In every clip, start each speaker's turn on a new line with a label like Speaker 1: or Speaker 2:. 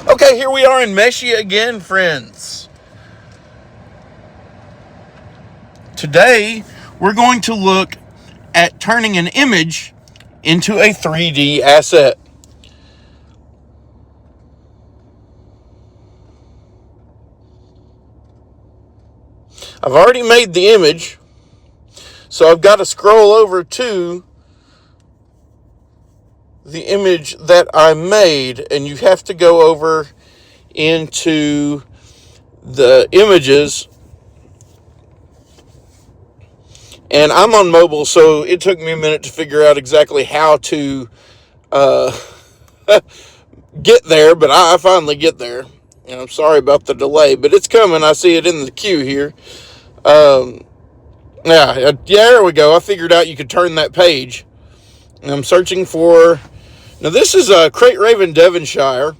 Speaker 1: Okay, here we are in Meshy again, friends. Today, we're going to look at turning an image into a 3D asset. I've already made the image, so I've got to scroll over to the image that I made, and you have to go over into the images. And I'm on mobile, so it took me a minute to figure out exactly how to get there, but I finally get there. And I'm sorry about the delay, but it's coming. I see it in the queue here. Yeah, there we go. I figured out you could turn that page. And I'm searching for... Now, this is Crate Raven Devonshire.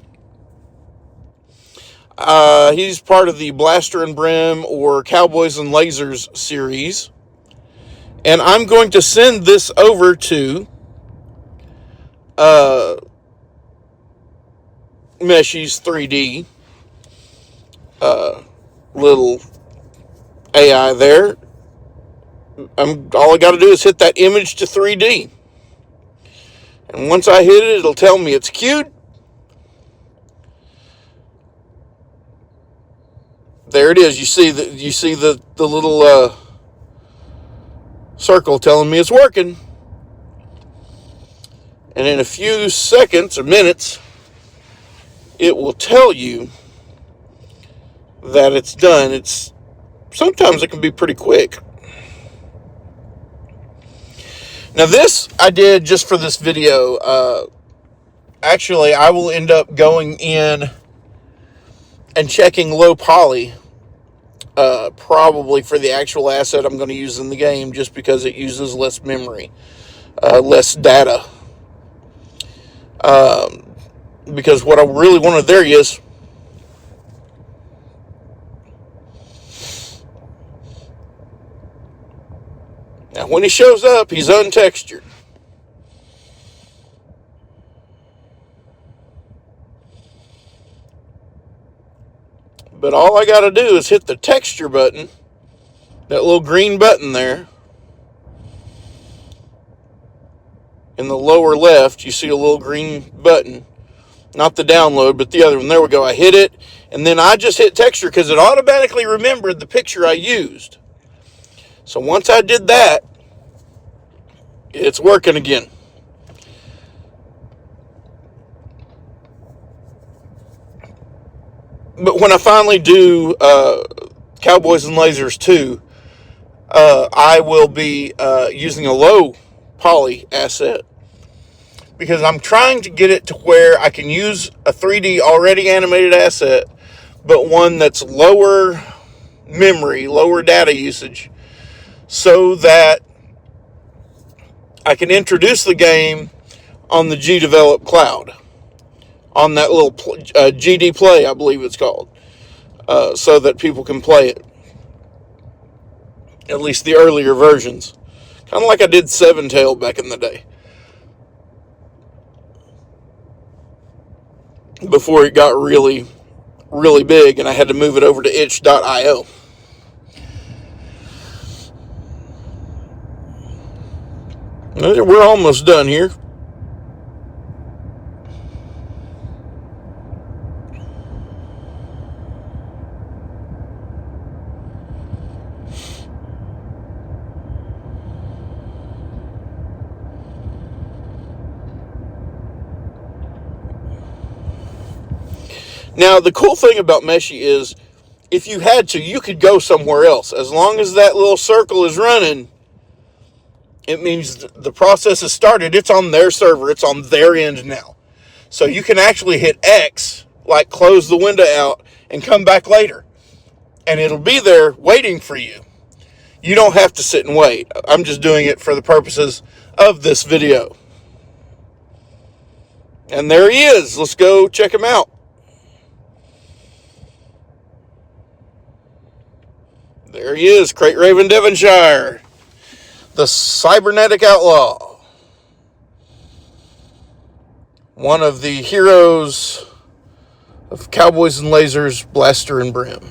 Speaker 1: He's part of the Blaster and Brim or Cowboys and Lasers series. And I'm going to send this over to Meshy's 3D little AI there. All I got to do is hit that image to 3D. And once I hit it, it'll tell me it's queued. There it is. You see the little circle telling me it's working. And in a few seconds or minutes, it will tell you that it's done. Sometimes it can be pretty quick. Now this I did just for this video. Actually, I will end up going in and checking low poly, probably for the actual asset I'm going to use in the game, just because it uses less memory, less data. Because what I really wanted, there he is. Now, when he shows up, he's untextured. But all I got to do is hit the texture button, that little green button there. In the lower left, you see a little green button. Not the download, but the other one. There we go. I hit it, and then I just hit texture because it automatically remembered the picture I used. So once I did that, it's working again. But when I finally do Cowboys and Lasers 2, I will be using a low poly asset, because I'm trying to get it to where I can use a 3D already animated asset, but one that's lower memory, lower data usage, so that I can introduce the game on the GDevelop cloud, on that little GD Play, I believe it's called, so that people can play it. At least the earlier versions. Kind of like I did Seven Tail back in the day, before it got really, really big and I had to move it over to itch.io. We're almost done here. Now, the cool thing about Meshy is, if you had to, you could go somewhere else. As long as that little circle is running, it means the process has started. It's on their server. It's on their end now. So you can actually hit X, like close the window out, and come back later. And it'll be there waiting for you. You don't have to sit and wait. I'm just doing it for the purposes of this video. And there he is. Let's go check him out. There he is, Crate Raven Devonshire, the cybernetic outlaw. One of the heroes of Cowboys and Lasers, Blaster and Brim.